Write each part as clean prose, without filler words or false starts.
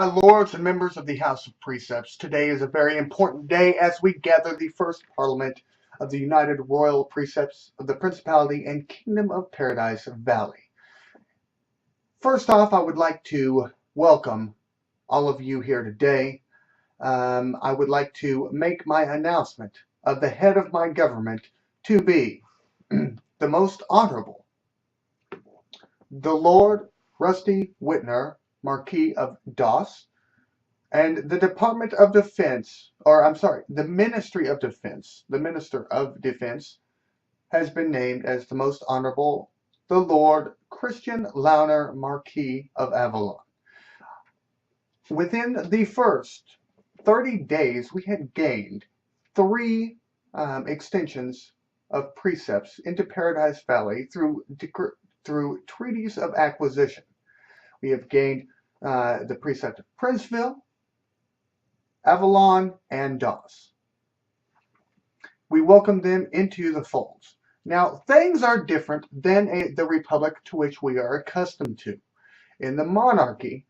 My lords and members of the House of Precepts, today is a very important day as we gather the first Parliament of the United Royal Precepts of the Principality and Kingdom of Paradise Valley. First off, I would like to welcome all of you here today. I would like to make my announcement of the head of my government to be the Most Honorable, the Lord Rusty Whitner, Marquis of Doss, and the Department of Defense, the Ministry of Defense, the Minister of Defense, has been named as the Most Honorable, the Lord Christian Launer, Marquis of Avalon. Within the first 30 days, we had gained 3 extensions of precepts into Paradise Valley through treaties of acquisition. We have gained the precept of Princeville, Avalon, and Doss. We welcome them into the folds. Now, things are different than the republic to which we are accustomed to. In the monarchy,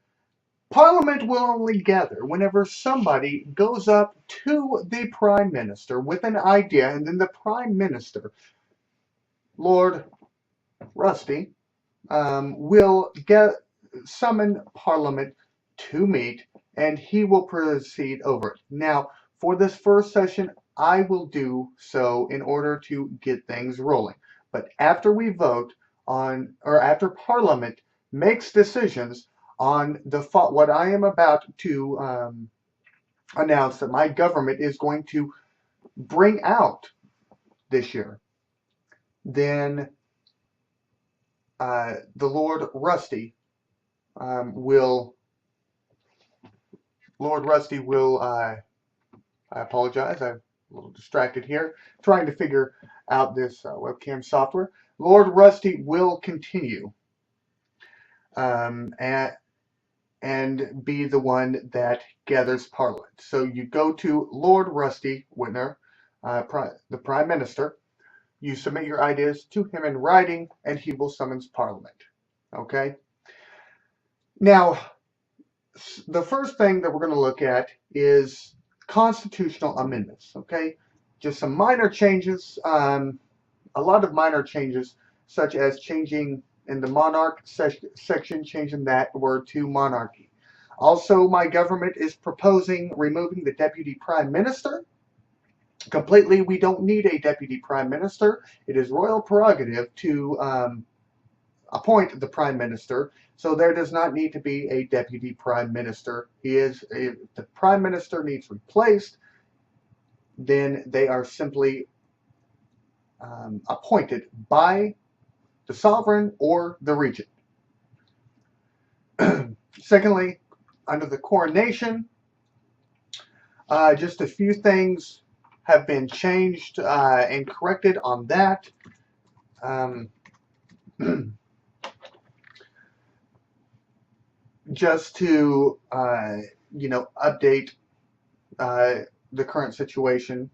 Parliament will only gather whenever somebody goes up to the Prime Minister with an idea, and then the Prime Minister, Lord Rusty, will summon Parliament to meet, and he will proceed over it. Now, for this first session, I will do so in order to get things rolling. But after we vote on, or after Parliament makes decisions on what I am about to announce that my government is going to bring out this year, then the Lord Rusty will, I apologize, I'm a little distracted here, trying to figure out this webcam software. Lord Rusty will continue and be the one that gathers Parliament. So you go to Lord Rusty Whitner, the Prime Minister, you submit your ideas to him in writing, and he will summons Parliament. Okay? Now, the first thing that we're going to look at is constitutional amendments. Okay? Just some minor changes, a lot of minor changes, such as changing in the monarch section, changing that word to monarchy. Also, my government is proposing removing the deputy prime minister completely. We don't need a deputy prime minister. It is royal prerogative to appoint the prime minister, so there does not need to be a deputy prime minister. If the prime minister needs replaced, then they are simply appointed by the sovereign or the regent. Secondly, under the coronation, just a few things have been changed and corrected on that. Just to update the current situation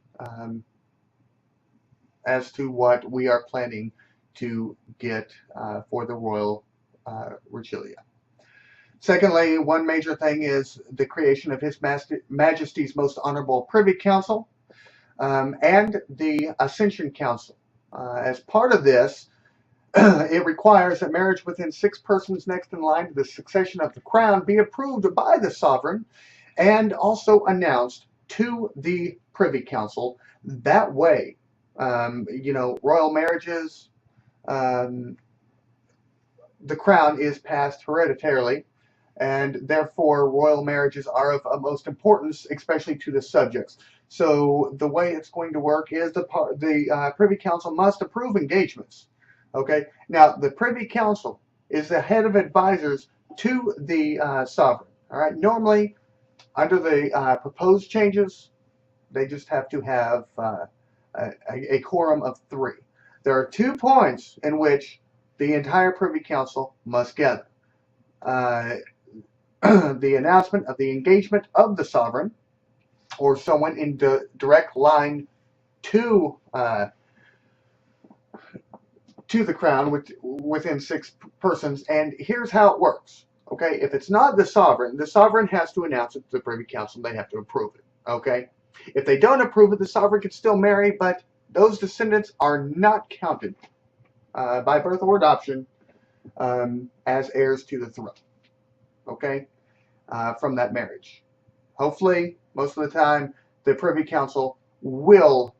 as to what we are planning to get for the royal regalia. Secondly, one major thing is the creation of His Majesty's Most Honorable Privy Council and the Ascension Council. As part of this, it requires that marriage within 6 persons next in line to the succession of the crown be approved by the sovereign and also announced to the Privy Council. That way, royal marriages, the crown is passed hereditarily, and therefore royal marriages are of utmost importance, especially to the subjects. So the way it's going to work is the Privy Council must approve engagements. Okay. Now the Privy Council is the head of advisors to the sovereign. All right. Normally, under the proposed changes, they just have to have a quorum of 3. There are 2 points in which the entire Privy Council must gather. The announcement of the engagement of the sovereign or someone in direct line to the crown within 6 persons. And here's how it works. Okay, if it's not the sovereign has to announce it to the Privy Council. They have to approve it. Okay, if they don't approve it, the sovereign can still marry, but those descendants are not counted by birth or adoption as heirs to the throne. Okay, from that marriage. Hopefully, most of the time, the Privy Council will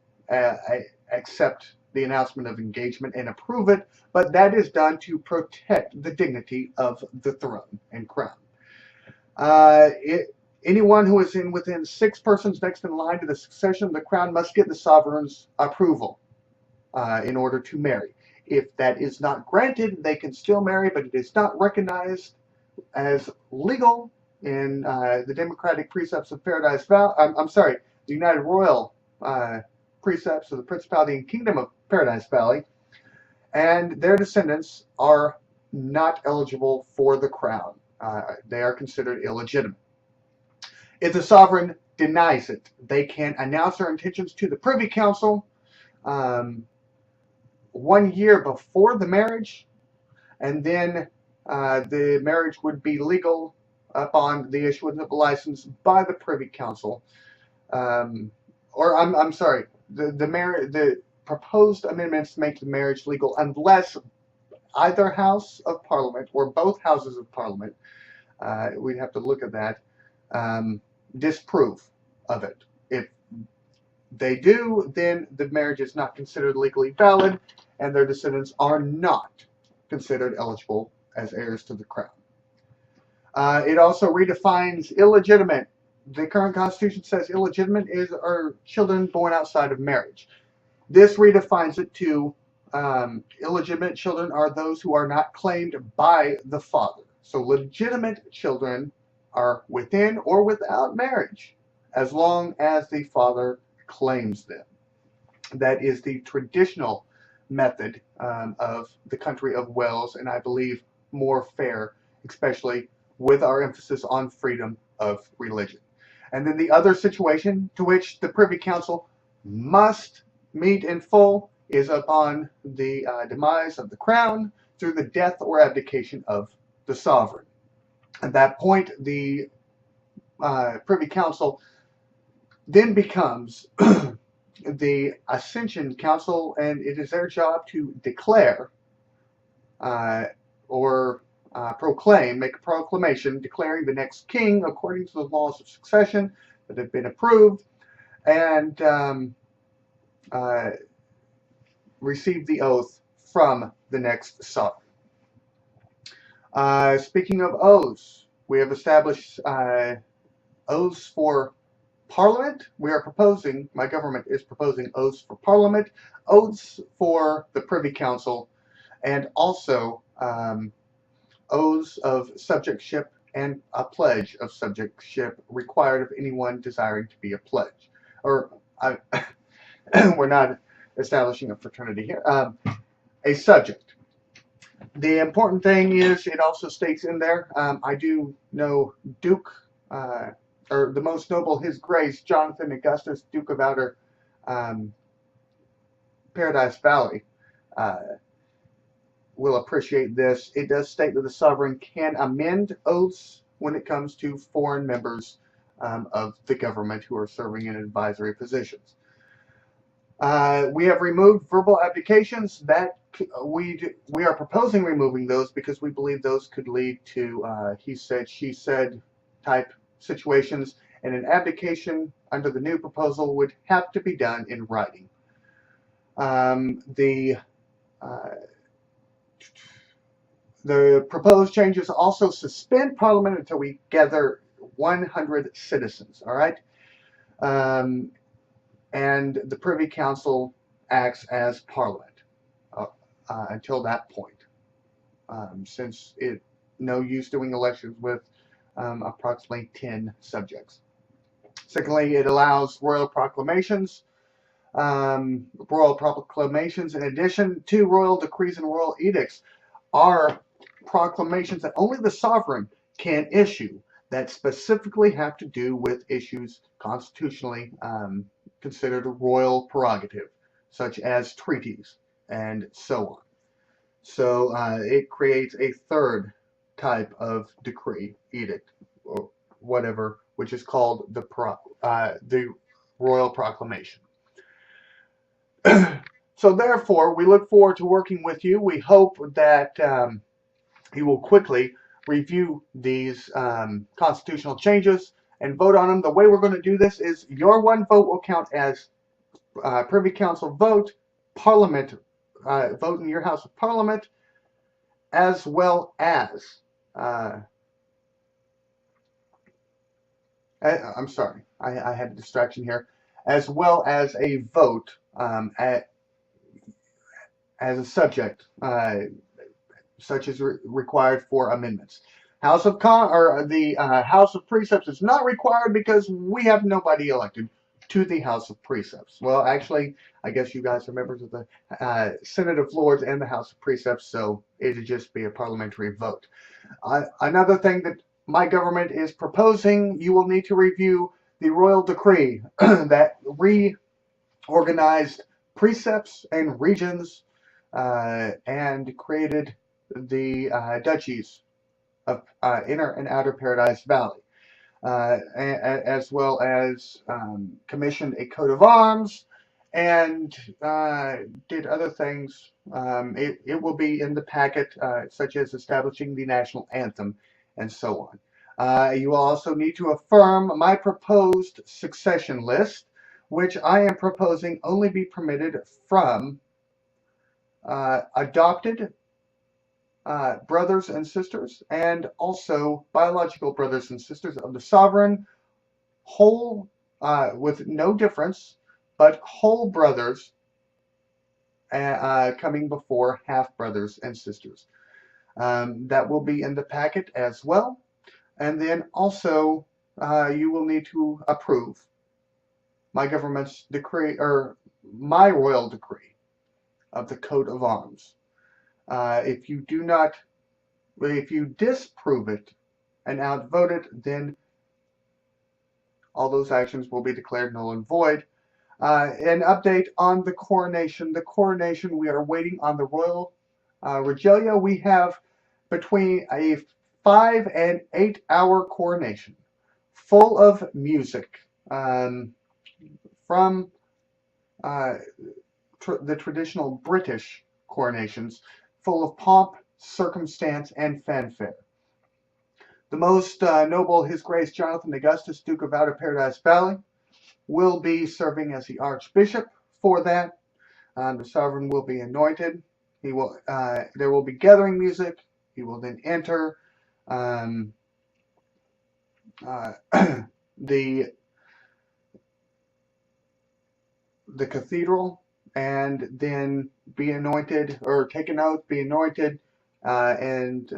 accept the announcement of engagement and approve it, but that is done to protect the dignity of the throne and crown. Anyone who is within 6 persons next in line to the succession of the crown must get the sovereign's approval in order to marry. If that is not granted, they can still marry, but it is not recognized as legal in the democratic precepts of Paradise Valley. I'm sorry, the United Royal precepts of the Principality and Kingdom of Paradise Valley, and their descendants are not eligible for the crown. They are considered illegitimate. If the sovereign denies it, they can announce their intentions to the Privy Council 1 year before the marriage, and then the marriage would be legal upon the issuance of a license by the Privy Council. Or I'm sorry, the proposed amendments make the marriage legal unless either House of Parliament or both Houses of Parliament, we'd have to look at that, disprove of it. If they do, then the marriage is not considered legally valid, and their descendants are not considered eligible as heirs to the crown. It also redefines illegitimate. The current Constitution says illegitimate are children born outside of marriage. This redefines it to illegitimate children are those who are not claimed by the father. So legitimate children are within or without marriage, as long as the father claims them. That is the traditional method of the country of Wales, and I believe more fair, especially with our emphasis on freedom of religion. And then the other situation to which the Privy Council must meet in full is upon the demise of the crown through the death or abdication of the sovereign. At that point, the Privy Council then becomes the Ascension Council, and it is their job to declare or proclaim, make a proclamation declaring the next king according to the laws of succession that have been approved, and receive the oath from the next sovereign. Speaking of oaths, we have established oaths for Parliament. My government is proposing oaths for Parliament, oaths for the Privy Council, and also oaths of subjectship and a pledge of subjectship required of anyone desiring to be a pledge. Or we're not establishing a fraternity here. A subject. The important thing is it also states in there, I do know Duke, or the most noble His Grace, Jonathan Augustus, Duke of Outer Paradise Valley, will appreciate this. It does state that the sovereign can amend oaths when it comes to foreign members of the government who are serving in advisory positions. We have removed verbal abdications. That we are proposing removing those because we believe those could lead to he said, she said type situations, and an abdication under the new proposal would have to be done in writing. The proposed changes also suspend Parliament until we gather 100 citizens. All right. And the Privy Council acts as Parliament until that point, since no use doing elections with approximately 10 subjects. Secondly, it allows royal proclamations. Royal proclamations, in addition to royal decrees and royal edicts, are proclamations that only the sovereign can issue that specifically have to do with issues constitutionally considered a royal prerogative, such as treaties and so on. So it creates a third type of decree, edict, or whatever, which is called the Royal Proclamation. So therefore, we look forward to working with you. We hope that you will quickly review these constitutional changes and vote on them. The way we're going to do this is your one vote will count as Privy Council vote, Parliament vote in your House of Parliament, as well as I'm sorry, I had a distraction here, as well as a vote as a subject, such as required for amendments. House of House of Precepts is not required because we have nobody elected to the House of Precepts. Well, actually, I guess you guys are members of the Senate of Lords and the House of Precepts, so it'd just be a parliamentary vote. Another thing that my government is proposing, you will need to review the royal decree that reorganized precepts and regions and created the duchies of Inner and Outer Paradise Valley, as well as commissioned a coat of arms and did other things. It will be in the packet, such as establishing the national anthem and so on. You will also need to affirm my proposed succession list, which I am proposing only be permitted from adopted brothers and sisters, and also biological brothers and sisters of the sovereign, whole, with no difference, but whole brothers coming before half brothers and sisters. That will be in the packet as well. And then also, you will need to approve my government's decree, or my royal decree of the coat of arms. If you disprove it and outvote it, then all those actions will be declared null and void. An update on the coronation. The coronation, we are waiting on the royal regalia. We have between a 5 and 8 hour coronation, full of music from the traditional British coronations, full of pomp, circumstance, and fanfare. The most noble, His Grace Jonathan Augustus, Duke of Outer Paradise Valley, will be serving as the Archbishop for that. The sovereign will be anointed. He will. There will be gathering music. He will then enter the cathedral and then be anointed, or take an oath, be anointed, and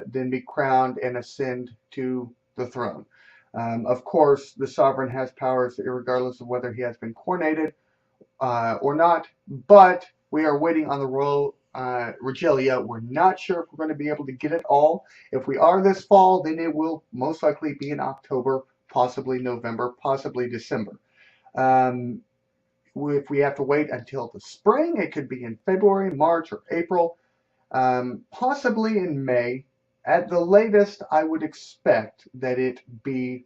then be crowned and ascend to the throne. Of course, the sovereign has powers regardless of whether he has been coronated or not, but we are waiting on the royal regalia. We're not sure if we're going to be able to get it all. If we are this fall, then it will most likely be in October, possibly November, possibly December. If we have to wait until the spring, it could be in February, March, or April, possibly in May. At the latest, I would expect that it be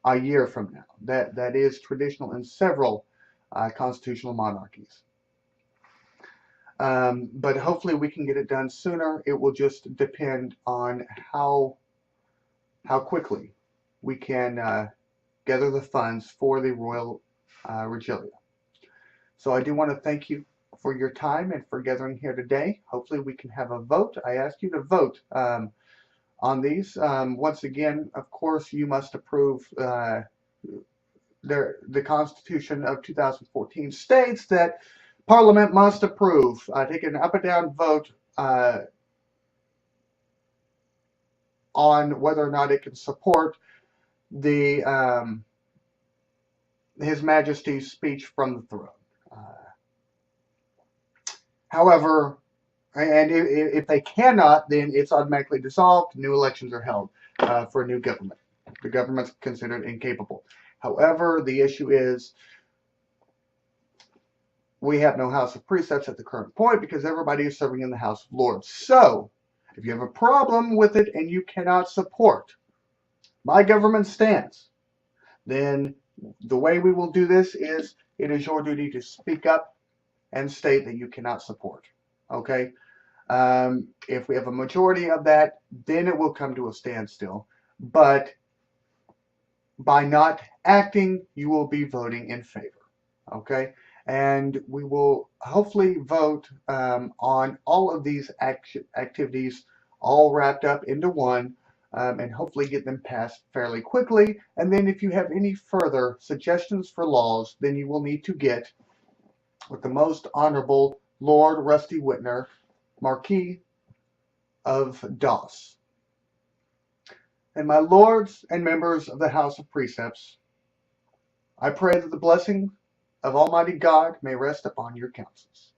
a year from now. That is traditional in several constitutional monarchies. But hopefully we can get it done sooner. It will just depend on how quickly we can gather the funds for the royal regalia. So I do want to thank you for your time and for gathering here today. Hopefully we can have a vote. I ask you to vote on these. Once again, of course, you must approve. The Constitution of 2014 states that Parliament must approve. Take an up or down vote on whether or not it can support the His Majesty's speech from the throne. However, and if they cannot, then it's automatically dissolved. New elections are held for a new government. The government's considered incapable. However, the issue is we have no House of Precepts at the current point because everybody is serving in the House of Lords. So, If you have a problem with it and you cannot support my government stance, then the way we will do this is it is your duty to speak up and state that you cannot support. Okay? If we have a majority of that, then it will come to a standstill. But by not acting, you will be voting in favor. Okay? And we will hopefully vote on all of these activities all wrapped up into one, and hopefully get them passed fairly quickly. And then if you have any further suggestions for laws, then you will need to get with the Most Honorable Lord Rusty Whitner, Marquis of Doss. And my lords and members of the House of Precepts, I pray that the blessing of Almighty God may rest upon your counsels.